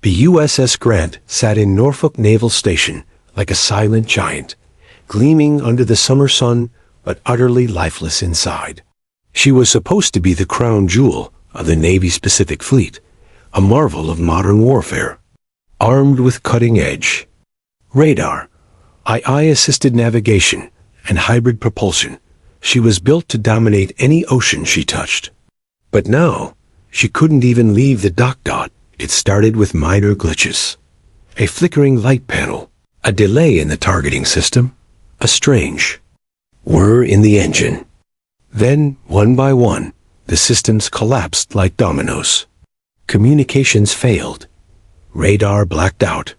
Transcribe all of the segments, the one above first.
The USS Grant sat in Norfolk Naval Station like a silent giant, gleaming under the summer sun but utterly lifeless inside. She was supposed to be the crown jewel of the Navy's Pacific Fleet, a marvel of modern warfare. Armed with cutting-edge radar, AI-assisted navigation, and hybrid propulsion, she was built to dominate any ocean she touched. But now, she couldn't even leave the dock dot. It started with minor glitches. A flickering light panel, a delay in the targeting system, a strange whir in the engine. Then, one by one, the systems collapsed like dominoes. Communications failed. Radar blacked out.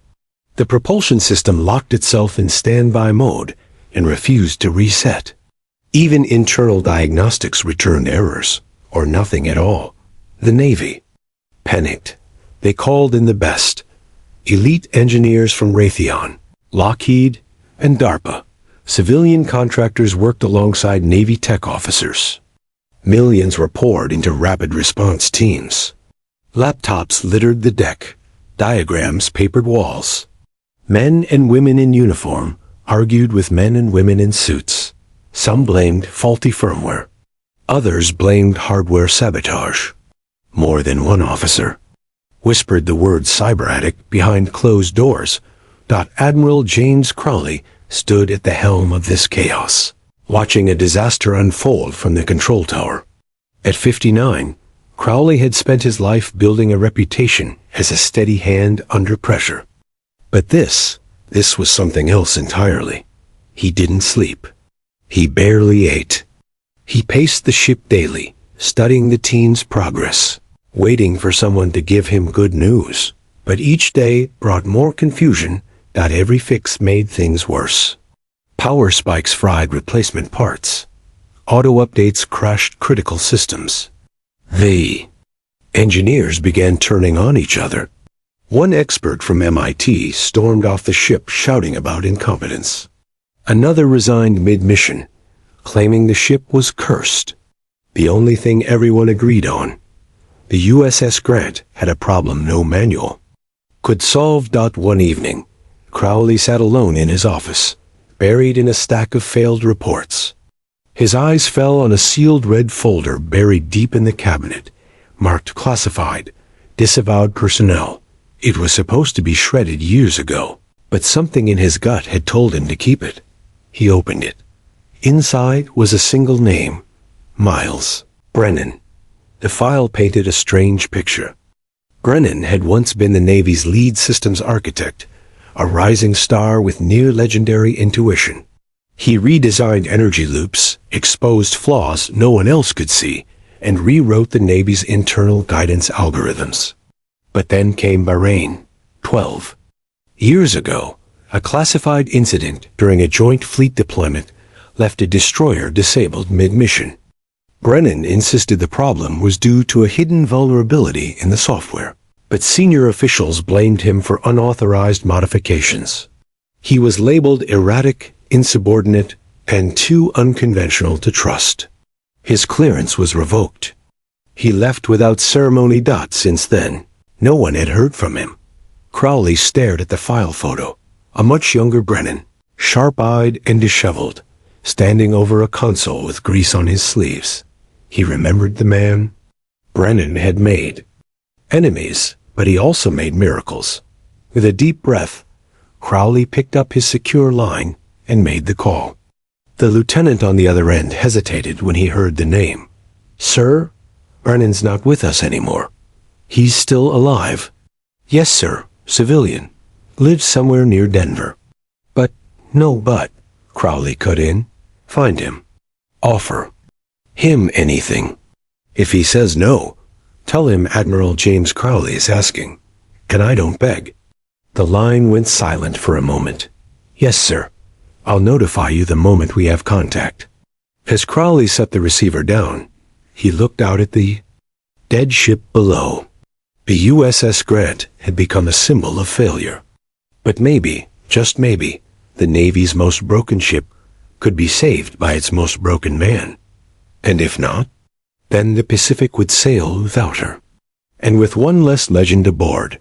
The propulsion system locked itself in standby mode and refused to reset. Even internal diagnostics returned errors, or nothing at all. The Navy panicked. They called in the best. Elite engineers from Raytheon, Lockheed, and DARPA. Civilian contractors worked alongside Navy tech officers. Millions were poured into rapid response teams. Laptops littered the deck. Diagrams papered walls. Men and women in uniform argued with men and women in suits. Some blamed faulty firmware. Others blamed hardware sabotage. More than one officer whispered the word cybernetic behind closed doors. Admiral James Crowley stood at the helm of this chaos, watching a disaster unfold from the control tower. At 59, Crowley had spent his life building a reputation as a steady hand under pressure. But this was something else entirely. He didn't sleep. He barely ate. He paced the ship daily, studying the team's progress, waiting for someone to give him good news. But each day brought more confusion. Every fix made things worse. Power spikes fried replacement parts. Auto updates crashed critical systems. The engineers began turning on each other. One expert from MIT stormed off the ship shouting about incompetence. Another resigned mid-mission, claiming the ship was cursed. The only thing everyone agreed on: the USS Grant had a problem no manual could solve. One evening, Crowley sat alone in his office, buried in a stack of failed reports. His eyes fell on a sealed red folder buried deep in the cabinet, marked classified, disavowed personnel. It was supposed to be shredded years ago, but something in his gut had told him to keep it. He opened it. Inside was a single name: Miles Brennan. The file painted a strange picture. Brennan had once been the Navy's lead systems architect, a rising star with near-legendary intuition. He redesigned energy loops, exposed flaws no one else could see, and rewrote the Navy's internal guidance algorithms. But then came Bahrain, 12 years ago. A classified incident during a joint fleet deployment left a destroyer disabled mid-mission. Brennan insisted the problem was due to a hidden vulnerability in the software, but senior officials blamed him for unauthorized modifications. He was labeled erratic, insubordinate, and too unconventional to trust. His clearance was revoked. He left without ceremony. Since then, no one had heard from him. Crowley stared at the file photo. A much younger Brennan, sharp-eyed and disheveled, standing over a console with grease on his sleeves. He remembered the man. Brennan had made enemies, but he also made miracles. With a deep breath, Crowley picked up his secure line and made the call. The lieutenant on the other end hesitated when he heard the name. "Sir, Brennan's not with us anymore." "He's still alive?" "Yes, sir. Civilian. Lives somewhere near Denver." "But, no but," Crowley cut in. "Find him. Offer him anything. If he says no, tell him Admiral James Crowley is asking. And I don't beg." The line went silent for a moment. "Yes, sir. I'll notify you the moment we have contact." As Crowley set the receiver down, he looked out at the dead ship below. The USS Grant had become a symbol of failure. But maybe, just maybe, the Navy's most broken ship could be saved by its most broken man. And if not, then the Pacific would sail without her. And with one less legend aboard,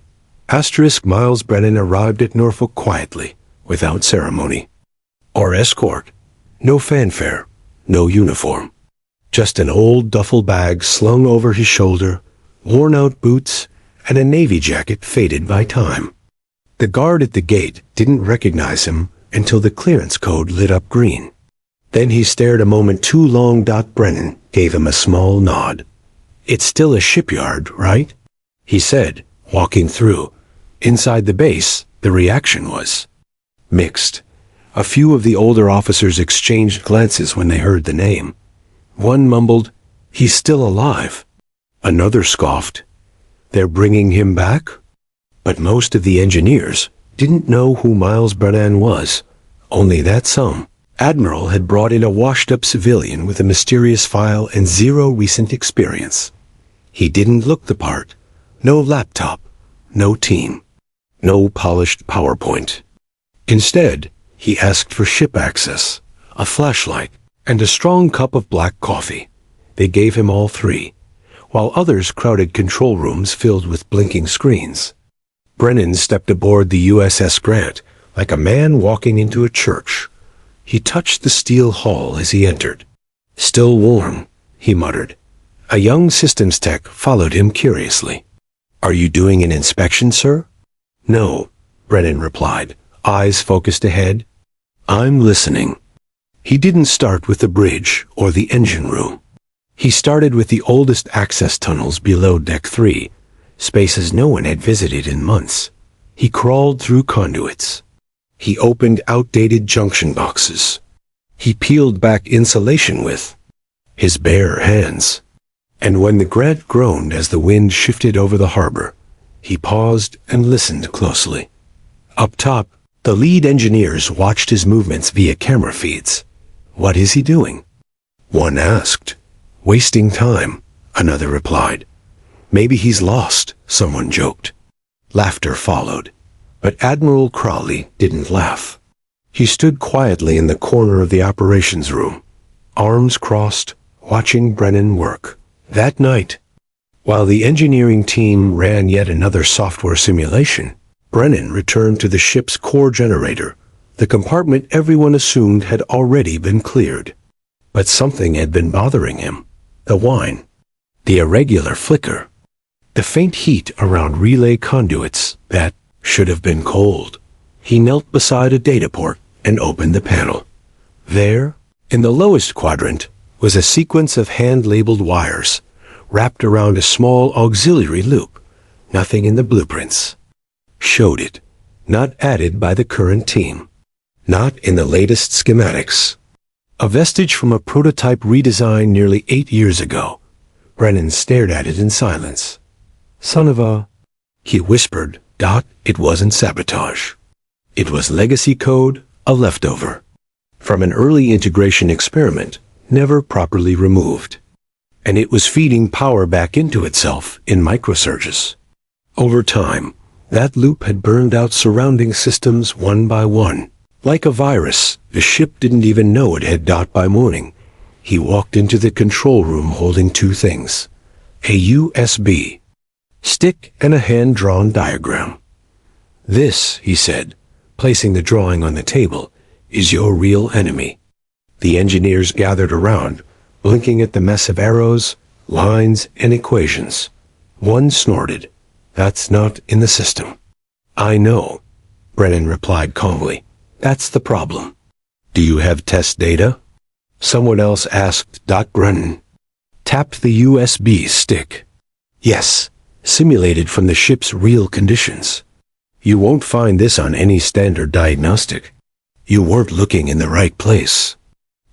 Miles Brennan arrived at Norfolk quietly, without ceremony or escort. No fanfare, no uniform. Just an old duffel bag slung over his shoulder, worn-out boots, and a navy jacket faded by time. The guard at the gate didn't recognize him until the clearance code lit up green. Then he stared a moment too long. Brennan gave him a small nod. "It's still a shipyard, right?" he said, walking through. Inside the base, the reaction was mixed. A few of the older officers exchanged glances when they heard the name. One mumbled, "He's still alive." Another scoffed, "They're bringing him back?" But most of the engineers didn't know who Miles Brennan was. Only that some. Admiral had brought in a washed-up civilian with a mysterious file and zero recent experience. He didn't look the part. No laptop, no team, no polished PowerPoint. Instead, he asked for ship access, a flashlight, and a strong cup of black coffee. They gave him all three, while others crowded control rooms filled with blinking screens. Brennan stepped aboard the USS Grant like a man walking into a church. He touched the steel hull as he entered. "Still warm," he muttered. A young systems tech followed him curiously. "Are you doing an inspection, sir?" "No," Brennan replied, eyes focused ahead. "I'm listening." He didn't start with the bridge or the engine room. He started with the oldest access tunnels below Deck 3, spaces no one had visited in months. He crawled through conduits. He opened outdated junction boxes. He peeled back insulation with his bare hands. And when the Grant groaned as the wind shifted over the harbor, he paused and listened closely. Up top, the lead engineers watched his movements via camera feeds. "What is he doing?" one asked. "Wasting time," another replied. "Maybe he's lost," someone joked. Laughter followed, but Admiral Crowley didn't laugh. He stood quietly in the corner of the operations room, arms crossed, watching Brennan work. That night, while the engineering team ran yet another software simulation, Brennan returned to the ship's core generator, the compartment everyone assumed had already been cleared. But something had been bothering him. The whine, the irregular flicker, the faint heat around relay conduits that should have been cold. He knelt beside a data port and opened the panel. There, in the lowest quadrant, was a sequence of hand-labeled wires wrapped around a small auxiliary loop. Nothing in the blueprints showed it, not added by the current team, not in the latest schematics. A vestige from a prototype redesign nearly 8 years ago. Brennan stared at it in silence. "Son of a..." he whispered. It wasn't sabotage. It was legacy code, a leftover from an early integration experiment, never properly removed. And it was feeding power back into itself in microsurges. Over time, that loop had burned out surrounding systems one by one. Like a virus, the ship didn't even know it had. By morning, he walked into the control room holding two things: a USB stick and a hand-drawn diagram. "This," he said, placing the drawing on the table, "is your real enemy." The engineers gathered around, blinking at the mess of arrows, lines, and equations. One snorted. "That's not in the system." "I know," Brennan replied calmly. "That's the problem." "Do you have test data?" someone else asked. Brennan tapped the USB stick. "Yes, simulated from the ship's real conditions. You won't find this on any standard diagnostic. You weren't looking in the right place."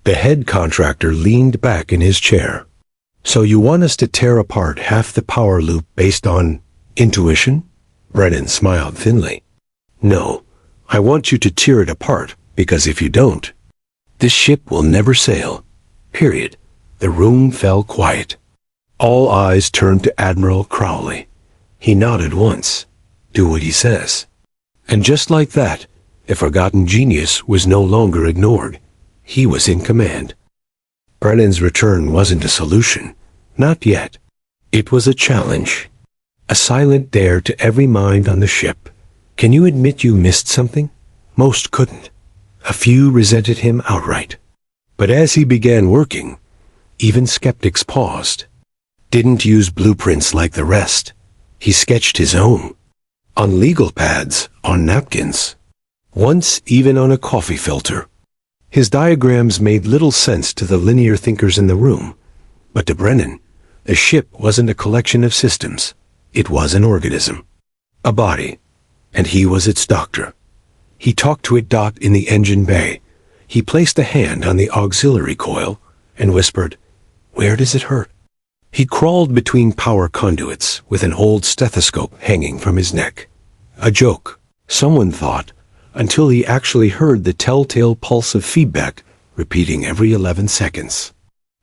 The head contractor leaned back in his chair. "So you want us to tear apart half the power loop based on intuition?" Brennan smiled thinly. "No, I want you to tear it apart, because if you don't, this ship will never sail. Period." The room fell quiet. All eyes turned to Admiral Crowley. He nodded once. "Do what he says." And just like that, the forgotten genius was no longer ignored. He was in command. Brennan's return wasn't a solution. Not yet. It was a challenge. A silent dare to every mind on the ship. Can you admit you missed something? Most couldn't. A few resented him outright. But as he began working, even skeptics paused. Didn't use blueprints like the rest. He sketched his own. On legal pads, on napkins. Once even on a coffee filter. His diagrams made little sense to the linear thinkers in the room. But to Brennan, the ship wasn't a collection of systems. It was an organism. A body. And he was its doctor. He talked to it in the engine bay. He placed a hand on the auxiliary coil and whispered, "Where does it hurt?" He crawled between power conduits with an old stethoscope hanging from his neck. A joke, someone thought, until he actually heard the telltale pulse of feedback repeating every 11 seconds.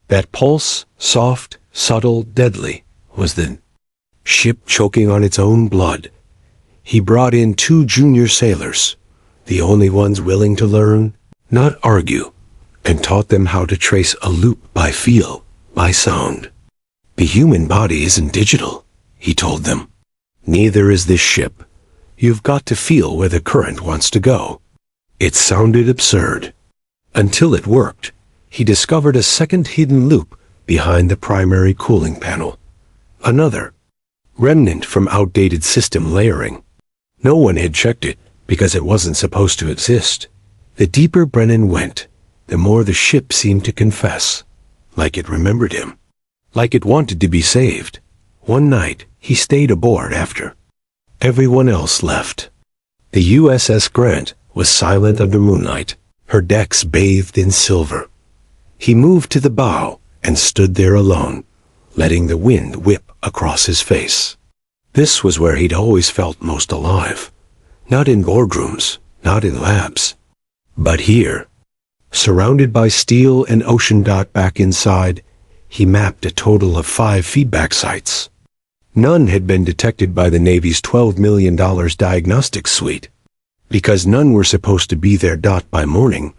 That pulse, soft, subtle, deadly, was the ship choking on its own blood. He brought in 2 junior sailors, the only ones willing to learn, not argue, and taught them how to trace a loop by feel, by sound. The human body isn't digital, he told them. Neither is this ship. You've got to feel where the current wants to go. It sounded absurd. Until it worked, he discovered a second hidden loop behind the primary cooling panel. Another, remnant from outdated system layering. No one had checked it because it wasn't supposed to exist. The deeper Brennan went, the more the ship seemed to confess, like it remembered him, like it wanted to be saved. One night, he stayed aboard after everyone else left. The USS Grant was silent under moonlight, her decks bathed in silver. He moved to the bow and stood there alone, letting the wind whip across his face. This was where he'd always felt most alive. Not in boardrooms, not in labs, but here. Surrounded by steel and ocean. Back inside, he mapped a total of 5 feedback sites. None had been detected by the Navy's $12 million diagnostics suite. Because none were supposed to be there. By morning,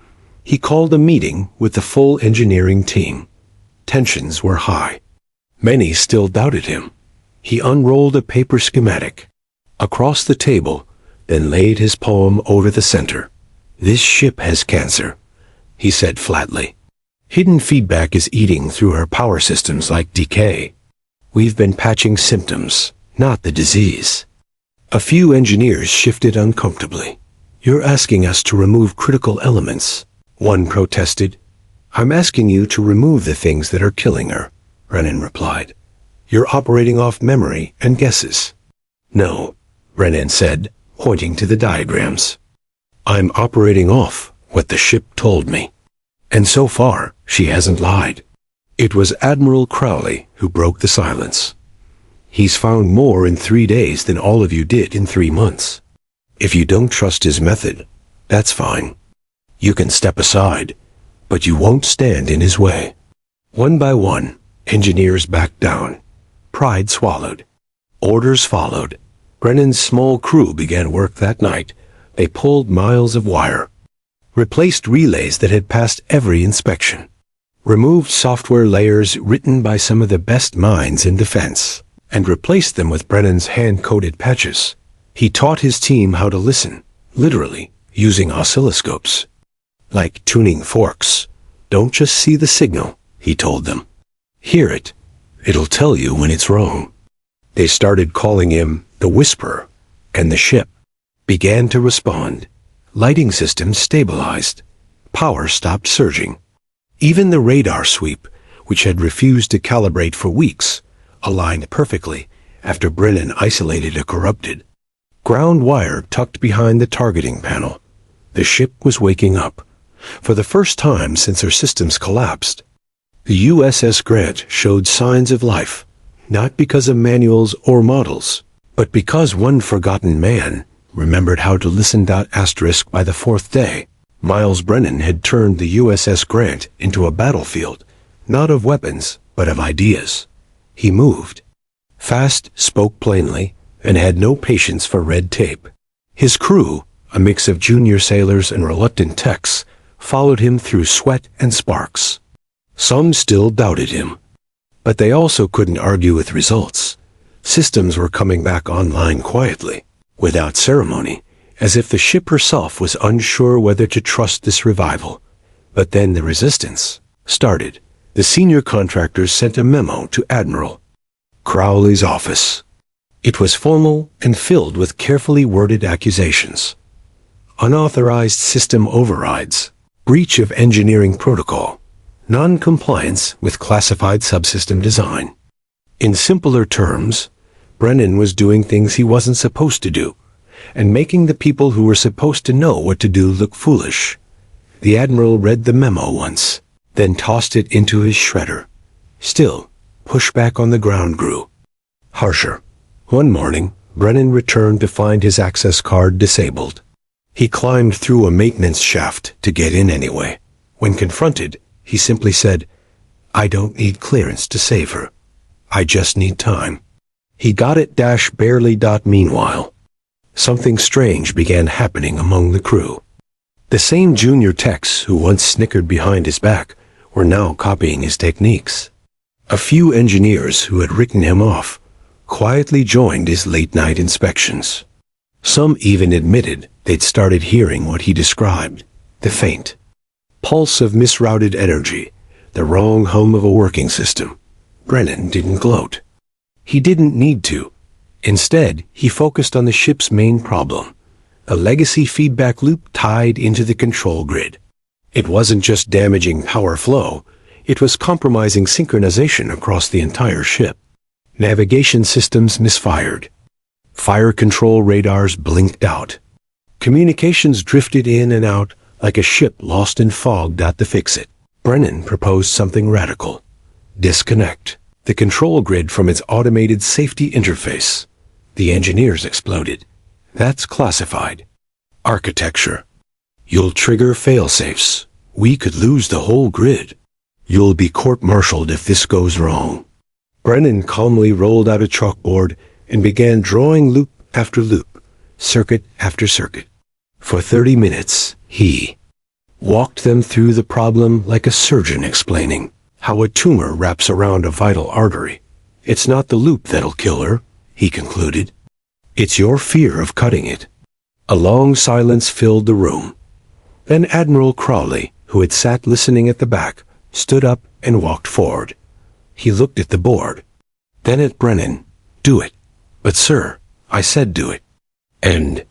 he called a meeting with the full engineering team. Tensions were high. Many still doubted him. He unrolled a paper schematic across the table, then laid his poem over the center. "This ship has cancer," he said flatly. "Hidden feedback is eating through her power systems like decay. We've been patching symptoms, not the disease." A few engineers shifted uncomfortably. "You're asking us to remove critical elements," one protested. "I'm asking you to remove the things that are killing her," Brennan replied. "You're operating off memory and guesses." "No," Brennan said, pointing to the diagrams. "I'm operating off what the ship told me. And so far, she hasn't lied." It was Admiral Crowley who broke the silence. "He's found more in 3 days than all of you did in 3 months. If you don't trust his method, that's fine. You can step aside, but you won't stand in his way." One by one, engineers backed down. Pride swallowed. Orders followed. Brennan's small crew began work that night. They pulled miles of wire, replaced relays that had passed every inspection, removed software layers written by some of the best minds in defense, and replaced them with Brennan's hand-coded patches. He taught his team how to listen, literally, using oscilloscopes. Like tuning forks. Don't just see the signal, he told them. Hear it. It'll tell you when it's wrong. They started calling him the Whisperer, and the ship began to respond. Lighting systems stabilized. Power stopped surging. Even the radar sweep, which had refused to calibrate for weeks, aligned perfectly after Brennan isolated a corrupted ground wire tucked behind the targeting panel. The ship was waking up. For the first time since her systems collapsed, the USS Grant showed signs of life, not because of manuals or models, but because one forgotten man remembered how to listen. Asterisk by the 4th day, Miles Brennan had turned the USS Grant into a battlefield, not of weapons, but of ideas. He moved fast, spoke plainly, and had no patience for red tape. His crew, a mix of junior sailors and reluctant techs, followed him through sweat and sparks. Some still doubted him, but they also couldn't argue with results. Systems were coming back online quietly, without ceremony, as if the ship herself was unsure whether to trust this revival. But then the resistance started. The senior contractors sent a memo to Admiral Crowley's office. It was formal and filled with carefully worded accusations. Unauthorized system overrides, breach of engineering protocol, non-compliance with classified subsystem design. In simpler terms, Brennan was doing things he wasn't supposed to do, and making the people who were supposed to know what to do look foolish. The Admiral read the memo once, then tossed it into his shredder. Still, pushback on the ground grew harsher. One morning, Brennan returned to find his access card disabled. He climbed through a maintenance shaft to get in anyway. When confronted, he simply said, "I don't need clearance to save her. I just need time." He got it barely. Meanwhile, something strange began happening among the crew. The same junior techs who once snickered behind his back were now copying his techniques. A few engineers who had written him off quietly joined his late-night inspections. Some even admitted they'd started hearing what he described, the faint pulse of misrouted energy, the wrong hum of a working system. Brennan didn't gloat. He didn't need to. Instead, he focused on the ship's main problem, a legacy feedback loop tied into the control grid. It wasn't just damaging power flow, it was compromising synchronization across the entire ship. Navigation systems misfired. Fire control radars blinked out. Communications drifted in and out like a ship lost in fog. To fix it, Brennan proposed something radical. Disconnect the control grid from its automated safety interface. The engineers exploded. That's classified architecture. You'll trigger failsafes. We could lose the whole grid. You'll be court-martialed if this goes wrong. Brennan calmly rolled out a chalkboard and began drawing loop after loop, circuit after circuit. For 30 minutes, he walked them through the problem like a surgeon explaining how a tumor wraps around a vital artery. It's not the loop that'll kill her, he concluded. It's your fear of cutting it. A long silence filled the room. Then Admiral Crowley, who had sat listening at the back, stood up and walked forward. He looked at the board, then at Brennan. "Do it." "But sir, I said do it. And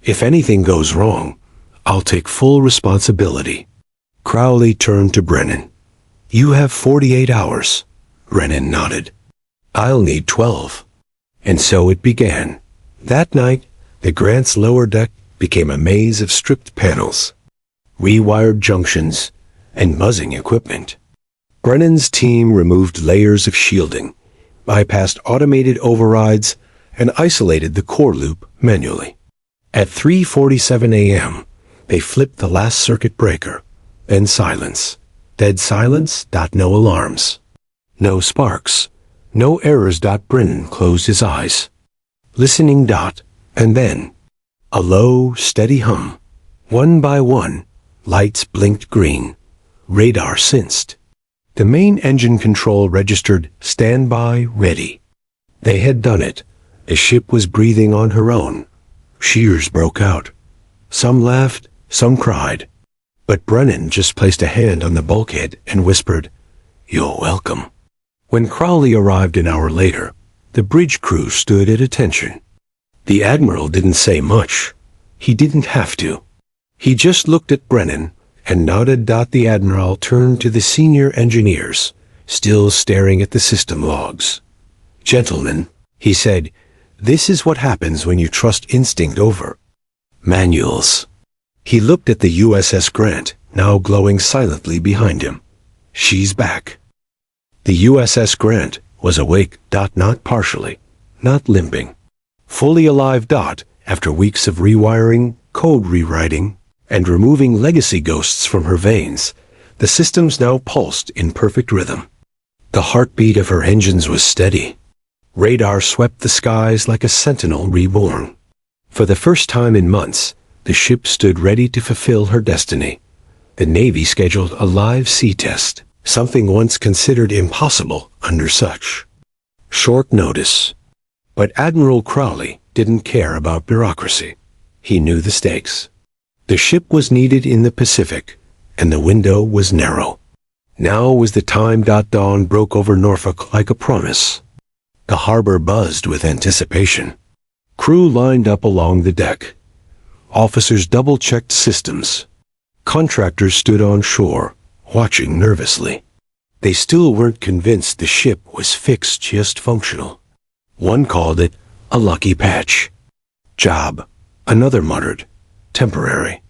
if anything goes wrong, I'll take full responsibility." Crowley turned to Brennan. "You have 48 hours. Brennan nodded. "I'll need 12. And so it began. That night, the Grant's lower deck became a maze of stripped panels, rewired junctions, and muzzing equipment. Brennan's team removed layers of shielding, bypassed automated overrides, and isolated the core loop manually. At 3:47 a.m., they flipped the last circuit breaker. Then silence. Dead silence. No alarms. No sparks. No errors. Brennan closed his eyes, listening. And then a low, steady hum. One by one, lights blinked green. Radar sensed. The main engine control registered standby ready. They had done it. The ship was breathing on her own. Cheers broke out. Some laughed, some cried. But Brennan just placed a hand on the bulkhead and whispered, "You're welcome." When Crowley arrived an hour later, the bridge crew stood at attention. The Admiral didn't say much. He didn't have to. He just looked at Brennan and nodded. The Admiral turned to the senior engineers, still staring at the system logs. "Gentlemen," he said, "this is what happens when you trust instinct over manuals." He looked at the USS Grant, now glowing silently behind him. "She's back." The USS Grant was awake. Not partially, not limping. Fully alive. After weeks of rewiring, code rewriting, and removing legacy ghosts from her veins, the systems now pulsed in perfect rhythm. The heartbeat of her engines was steady. Radar swept the skies like a sentinel reborn. For the first time in months, the ship stood ready to fulfill her destiny. The Navy scheduled a live sea test, something once considered impossible under such short notice. But Admiral Crowley didn't care about bureaucracy. He knew the stakes. The ship was needed in the Pacific, and the window was narrow. Now was the time. Dawn broke over Norfolk like a promise. The harbor buzzed with anticipation. Crew lined up along the deck. Officers double-checked systems. Contractors stood on shore, watching nervously. They still weren't convinced the ship was fixed, just functional. One called it a lucky patch. Job, another muttered, temporary.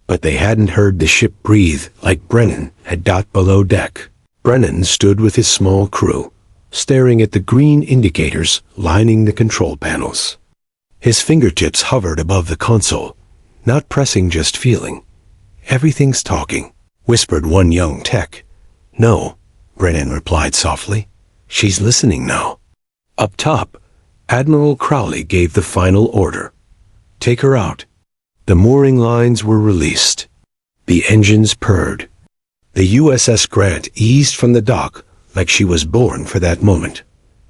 But they hadn't heard the ship breathe like Brennan had. Below deck, Brennan stood with his small crew, staring at the green indicators lining the control panels. His fingertips hovered above the console, not pressing, just feeling. "Everything's talking," whispered one young tech. "No," Brennan replied softly. "She's listening now." Up top, Admiral Crowley gave the final order. "Take her out." The mooring lines were released. The engines purred. The USS Grant eased from the dock like she was born for that moment.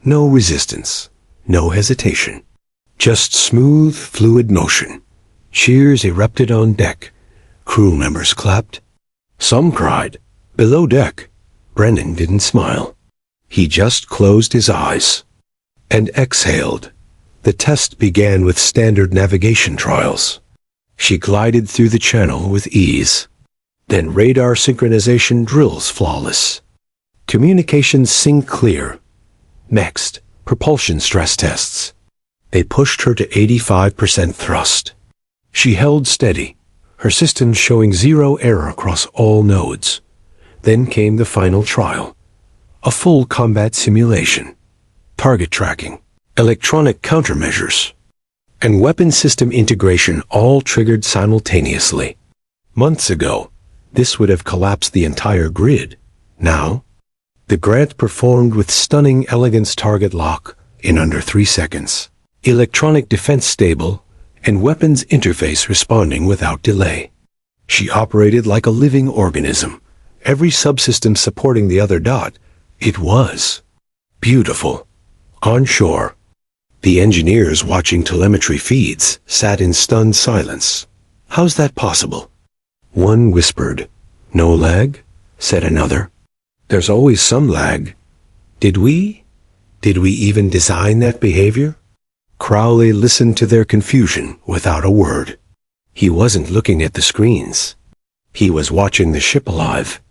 No resistance, no hesitation. Just smooth, fluid motion. Cheers erupted on deck. Crew members clapped. Some cried. Below deck, Brennan didn't smile. He just closed his eyes and exhaled. The test began with standard navigation trials. She glided through the channel with ease. Then radar synchronization drills flawless. Communications synced clear. Next, propulsion stress tests. They pushed her to 85% thrust. She held steady, her systems showing zero error across all nodes. Then came the final trial. A full combat simulation. Target tracking, electronic countermeasures, and weapon system integration all triggered simultaneously. Months ago, this would have collapsed the entire grid. Now, the Grant performed with stunning elegance. Target lock in under 3 seconds. Electronic defense stable, and weapons interface responding without delay. She operated like a living organism, every subsystem supporting the other. It was beautiful. On shore, the engineers watching telemetry feeds sat in stunned silence. "How's that possible?" One whispered. "No lag?" said another. "There's always some lag. Did we even design that behavior?" Crowley listened to their confusion without a word. He wasn't looking at the screens. He was watching the ship alive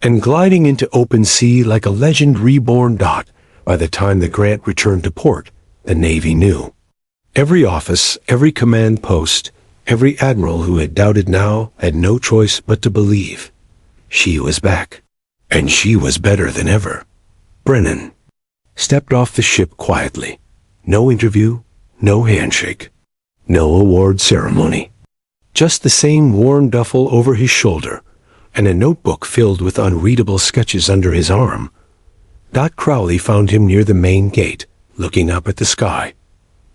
and gliding into open sea like a legend reborn. By the time the Grant returned to port, the Navy knew. Every office, every command post, every admiral who had doubted now had no choice but to believe. She was back, and she was better than ever. Brennan stepped off the ship quietly. No interview, no handshake, no award ceremony. Just the same worn duffel over his shoulder, and a notebook filled with unreadable sketches under his arm. Crowley found him near the main gate, looking up at the sky.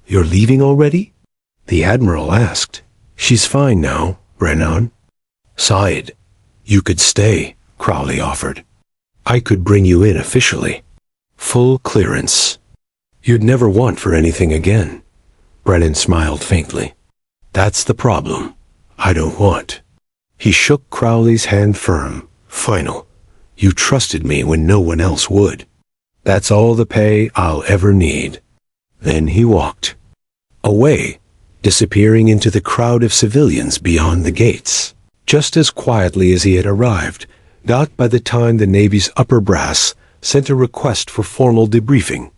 "You're leaving already?" The Admiral asked. "She's fine now," Brennan sighed. "You could stay," Crowley offered. "I could bring you in officially. Full clearance. You'd never want for anything again." Brennan smiled faintly. "That's the problem. I don't want." He shook Crowley's hand firm. "Final. You trusted me when no one else would. That's all the pay I'll ever need." Then he walked away, disappearing into the crowd of civilians beyond the gates, just as quietly as he had arrived. By the time the Navy's upper brass sent a request for formal debriefing,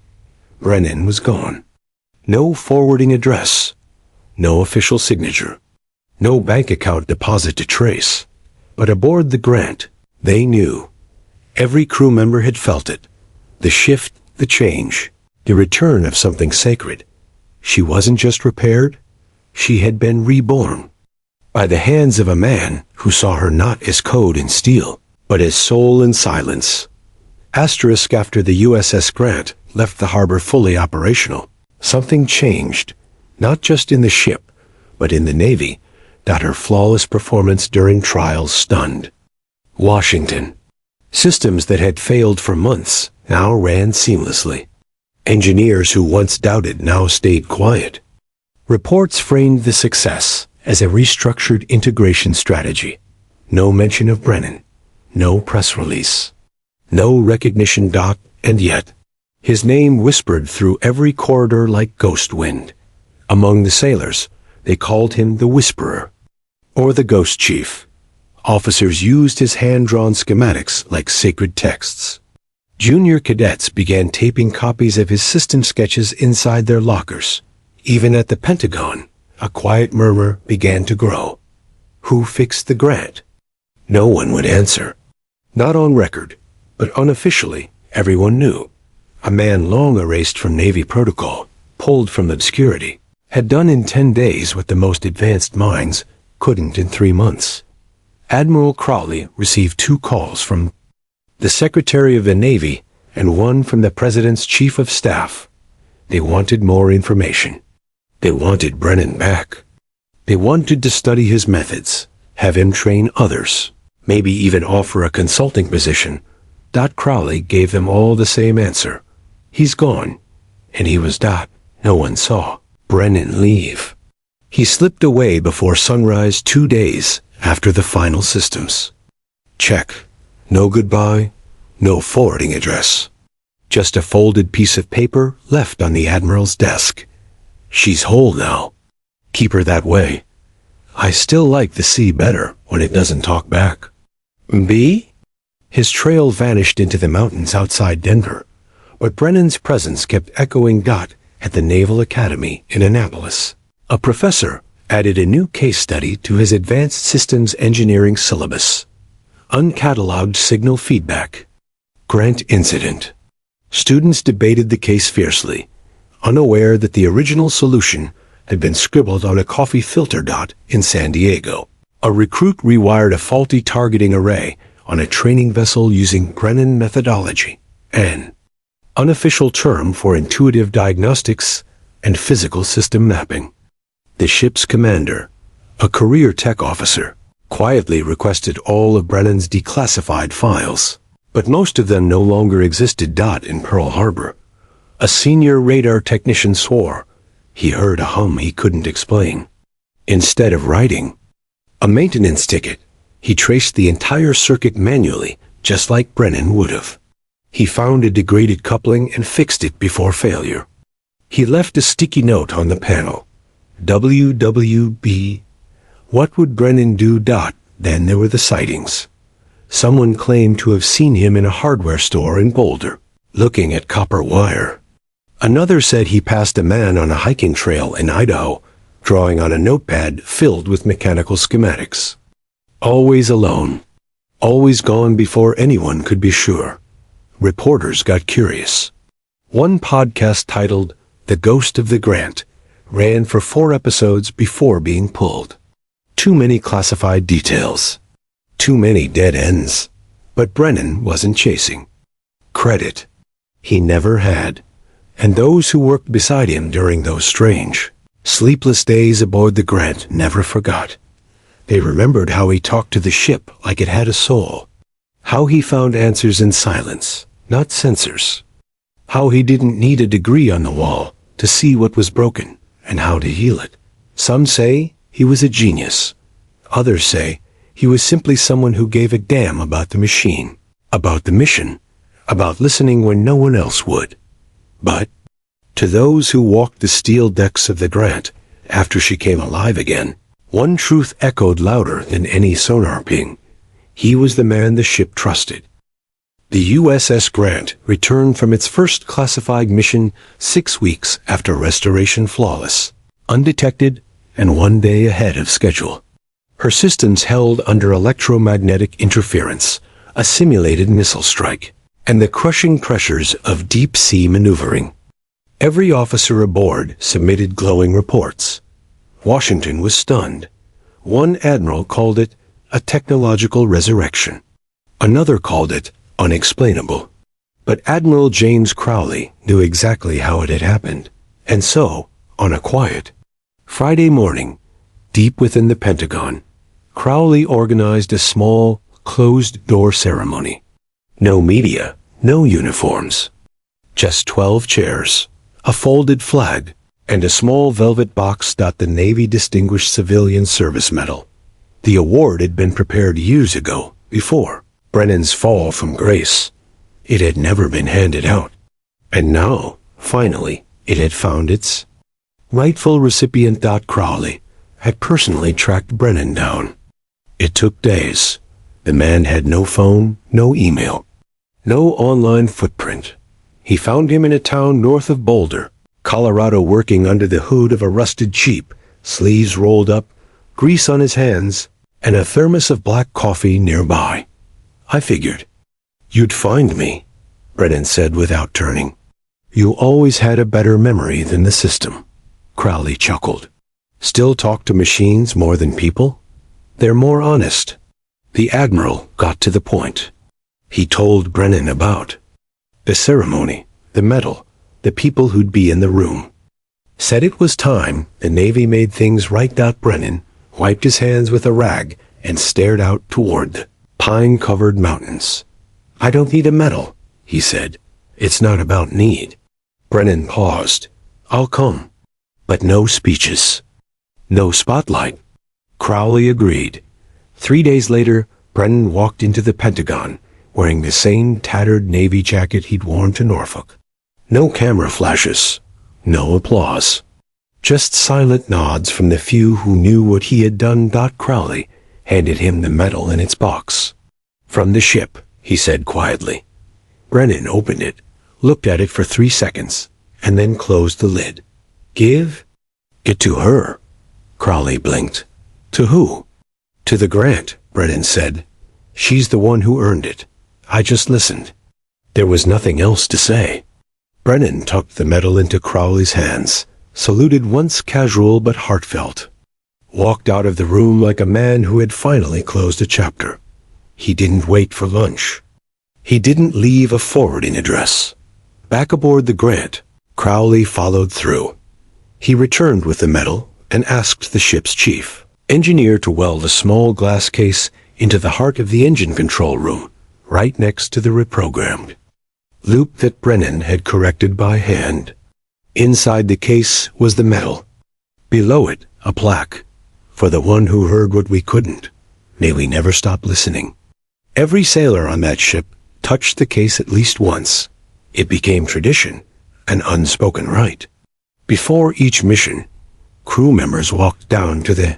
Brennan was gone. No forwarding address, no official signature, no bank account deposit to trace. But aboard the Grant, they knew. Every crew member had felt it. The shift, the change, the return of something sacred. She wasn't just repaired, she had been reborn. By the hands of a man who saw her not as code and steel, but as soul and silence. Asterisk after the USS Grant left the harbor fully operational, something changed, not just in the ship, but in the Navy. Her flawless performance during trials stunned Washington. Systems that had failed for months now ran seamlessly. Engineers who once doubted now stayed quiet. Reports framed the success as a restructured integration strategy. No mention of Brennan. No press release. No recognition. And yet, his name whispered through every corridor like ghost wind. Among the sailors, they called him the Whisperer, or the Ghost Chief. Officers used his hand-drawn schematics like sacred texts. Junior cadets began taping copies of his system sketches inside their lockers. Even at the Pentagon, a quiet murmur began to grow. Who fixed the Grant? No one would answer. Not on record, but unofficially, everyone knew. A man long erased from Navy protocol, pulled from obscurity, had done in 10 days what the most advanced minds couldn't in 3 months. Admiral Crowley received 2 calls from the Secretary of the Navy and 1 from the President's Chief of Staff. They wanted more information. They wanted Brennan back. They wanted to study his methods, have him train others, maybe even offer a consulting position. Crowley gave them all the same answer. He's gone. And he was no one saw Brennan leave. He slipped away before sunrise 2 days after the final systems. Check. No goodbye, no forwarding address. Just a folded piece of paper left on the Admiral's desk. She's whole now. Keep her that way. I still like the sea better when it doesn't talk back. B? His trail vanished into the mountains outside Denver, but Brennan's presence kept echoing at the Naval Academy in Annapolis. A professor added a new case study to his advanced systems engineering syllabus. Uncatalogued signal feedback. Grant incident. Students debated the case fiercely, unaware that the original solution had been scribbled on a coffee filter in San Diego. A recruit rewired a faulty targeting array on a training vessel using Brennan methodology, an unofficial term for intuitive diagnostics and physical system mapping. The ship's commander, a career tech officer, quietly requested all of Brennan's declassified files, but most of them no longer existed. In Pearl Harbor, a senior radar technician swore he heard a hum he couldn't explain. Instead of writing a maintenance ticket, he traced the entire circuit manually, just like Brennan would have. He found a degraded coupling and fixed it before failure. He left a sticky note on the panel. WWB. What would Brennan do? Then there were the sightings. Someone claimed to have seen him in a hardware store in Boulder, looking at copper wire. Another said he passed a man on a hiking trail in Idaho, drawing on a notepad filled with mechanical schematics. Always alone. Always gone before anyone could be sure. Reporters got curious. One podcast titled The Ghost of the Grant ran for 4 episodes before being pulled. Too many classified details. Too many dead ends. But Brennan wasn't chasing credit. He never had. And those who worked beside him during those strange, sleepless days aboard the Grant never forgot. They remembered how he talked to the ship like it had a soul. How he found answers in silence, not sensors. How he didn't need a degree on the wall to see what was broken and how to heal it. Some say he was a genius. Others say he was simply someone who gave a damn about the machine, about the mission, about listening when no one else would. But to those who walked the steel decks of the Grant after she came alive again, one truth echoed louder than any sonar ping. He was the man the ship trusted. The USS Grant returned from its first classified mission 6 weeks after restoration flawless, undetected, and 1 day ahead of schedule. Her systems held under electromagnetic interference, a simulated missile strike, and the crushing pressures of deep-sea maneuvering. Every officer aboard submitted glowing reports. Washington was stunned. One admiral called it a technological resurrection. Another called it unexplainable. But Admiral James Crowley knew exactly how it had happened. And so, on a quiet Friday morning, deep within the Pentagon, Crowley organized a small, closed-door ceremony. No media, no uniforms. Just 12 chairs, a folded flag, and a small velvet box. The Navy Distinguished Civilian Service Medal. The award had been prepared years ago, before Brennan's fall from grace. It had never been handed out. And now, finally, it had found its rightful recipient. Crowley had personally tracked Brennan down. It took days. The man had no phone, no email, no online footprint. He found him in a town north of Boulder, Colorado, working under the hood of a rusted Jeep, sleeves rolled up, grease on his hands, and a thermos of black coffee nearby. I figured you'd find me, Brennan said without turning. You always had a better memory than the system. Crowley chuckled. Still talk to machines more than people? They're more honest. The Admiral got to the point. He told Brennan about the ceremony, the medal, the people who'd be in the room. Said it was time the Navy made things right. Brennan wiped his hands with a rag and stared out toward the pine-covered mountains. I don't need a medal, he said. It's not about need. Brennan paused. I'll come. But no speeches. No spotlight. Crowley agreed. 3 days later, Brennan walked into the Pentagon, wearing the same tattered Navy jacket he'd worn to Norfolk. No camera flashes. No applause. Just silent nods from the few who knew what he had done. Crowley handed him the medal in its box. From the ship, he said quietly. Brennan opened it, looked at it for 3 seconds, and then closed the lid. Give it to her. Crowley blinked. To who? To the Grant, Brennan said. She's the one who earned it. I just listened. There was nothing else to say. Brennan tucked the medal into Crowley's hands, saluted once casual but heartfelt. Walked out of the room like a man who had finally closed a chapter. He didn't wait for lunch. He didn't leave a forwarding address. Back aboard the Grant, Crowley followed through. He returned with the medal and asked the ship's chief engineer to weld a small glass case into the heart of the engine control room, right next to the reprogrammed loop that Brennan had corrected by hand. Inside the case was the medal. Below it, a plaque. For the one who heard what we couldn't. May we never stop listening. Every sailor on that ship touched the case at least once. It became tradition, an unspoken right. Before each mission, crew members walked down to the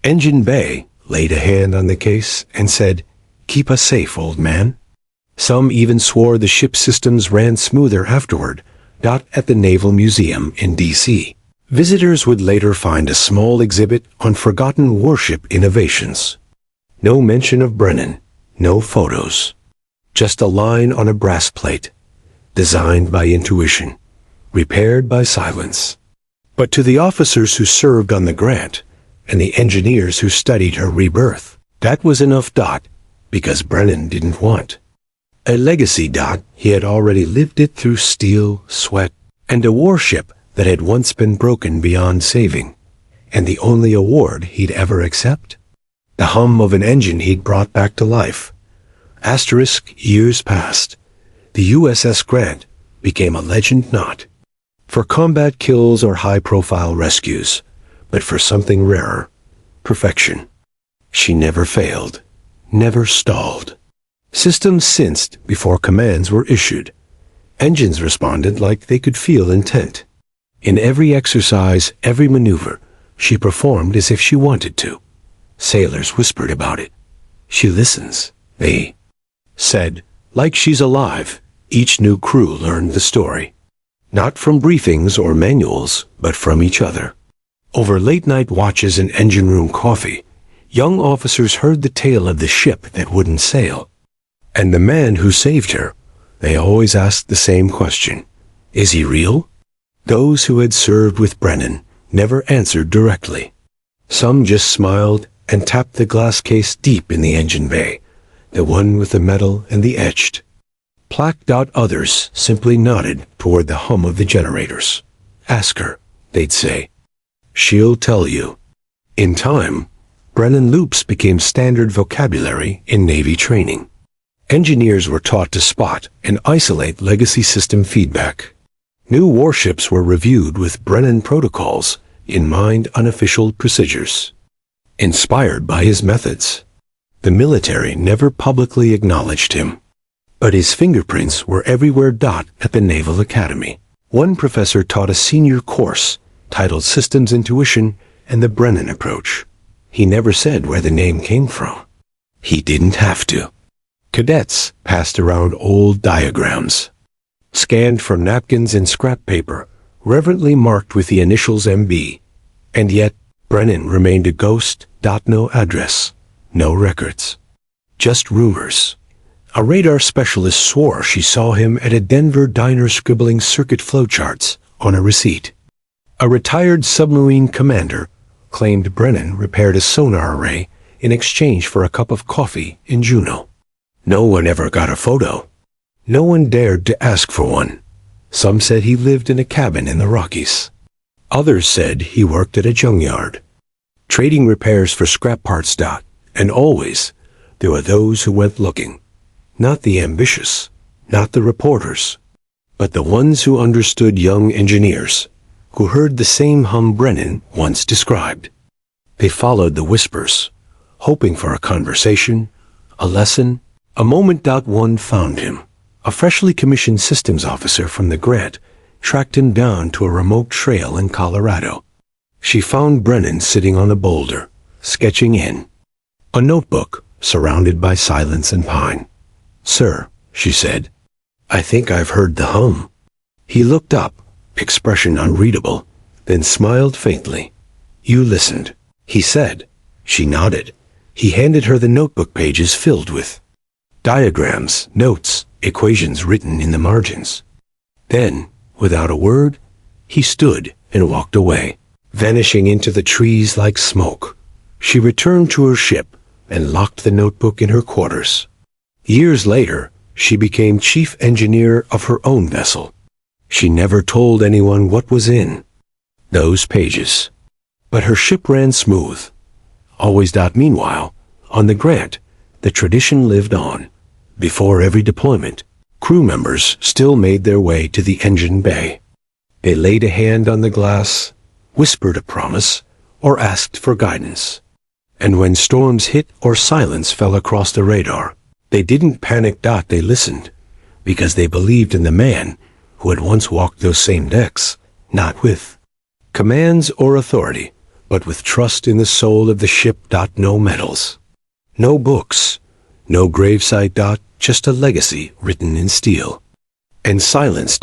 engine bay, laid a hand on the case, and said, "Keep us safe, old man." Some even swore the ship's systems ran smoother afterward. At the Naval Museum in D.C., visitors would later find a small exhibit on forgotten warship innovations. No mention of Brennan, no photos. Just a line on a brass plate, designed by intuition, repaired by silence. But to the officers who served on the Grant, and the engineers who studied her rebirth, that was enough. Because Brennan didn't want a legacy. He had already lived it through steel, sweat, and a warship that had once been broken beyond saving, and the only award he'd ever accept? The hum of an engine he'd brought back to life. Years passed. The USS Grant became a legend not for combat kills or high-profile rescues, but for something rarer, perfection. She never failed, never stalled. Systems sensed before commands were issued. Engines responded like they could feel intent. In every exercise, every maneuver, she performed as if she wanted to. Sailors whispered about it. She listens, they said. Like she's alive, each new crew learned the story. Not from briefings or manuals, but from each other. Over late-night watches and engine room coffee, young officers heard the tale of the ship that wouldn't sail. And the man who saved her, they always asked the same question. Is he real? Those who had served with Brennan never answered directly. Some just smiled and tapped the glass case deep in the engine bay, the one with the metal and the etched plaque. Others simply nodded toward the hum of the generators. Ask her, they'd say. She'll tell you. In time, Brennan loops became standard vocabulary in Navy training. Engineers were taught to spot and isolate legacy system feedback. New warships were reviewed with Brennan protocols in mind unofficial procedures. Inspired by his methods, the military never publicly acknowledged him. But his fingerprints were everywhere. At the Naval Academy, one professor taught a senior course titled Systems Intuition and the Brennan Approach. He never said where the name came from. He didn't have to. Cadets passed around old diagrams, scanned for napkins and scrap paper, reverently marked with the initials MB. And yet, Brennan remained a ghost. No address, no records, just rumors. A radar specialist swore she saw him at a Denver diner scribbling circuit flowcharts on a receipt. A retired submarine commander claimed Brennan repaired a sonar array in exchange for a cup of coffee in Juneau. No one ever got a photo. No one dared to ask for one. Some said he lived in a cabin in the Rockies. Others said he worked at a junkyard, trading repairs for scrap parts. And always, there were those who went looking. Not the ambitious, not the reporters, but the ones who understood young engineers, who heard the same hum Brennan once described. They followed the whispers, hoping for a conversation, a lesson, a moment. One found him. A freshly commissioned systems officer from the Grant tracked him down to a remote trail in Colorado. She found Brennan sitting on a boulder, sketching in a notebook surrounded by silence and pine. "Sir," she said, "I think I've heard the hum." He looked up, expression unreadable, then smiled faintly. "You listened," he said. She nodded. He handed her the notebook pages filled with diagrams, notes, equations written in the margins. Then, without a word, he stood and walked away, vanishing into the trees like smoke. She returned to her ship and locked the notebook in her quarters. Years later, she became chief engineer of her own vessel. She never told anyone what was in those pages. But her ship ran smooth. Always. Meanwhile, on the Grant, the tradition lived on. Before every deployment, crew members still made their way to the engine bay. They laid a hand on the glass, whispered a promise, or asked for guidance. And when storms hit or silence fell across the radar, they didn't panic. They listened, because they believed in the man who had once walked those same decks, not with commands or authority, but with trust in the soul of the ship. No medals, no books, no gravesite. Just a legacy written in steel. And silence.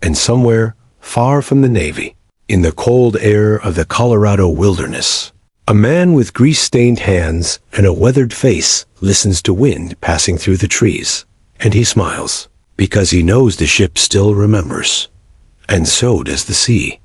And somewhere, far from the Navy, in the cold air of the Colorado wilderness, a man with grease-stained hands and a weathered face listens to wind passing through the trees. And he smiles, because he knows the ship still remembers. And so does the sea.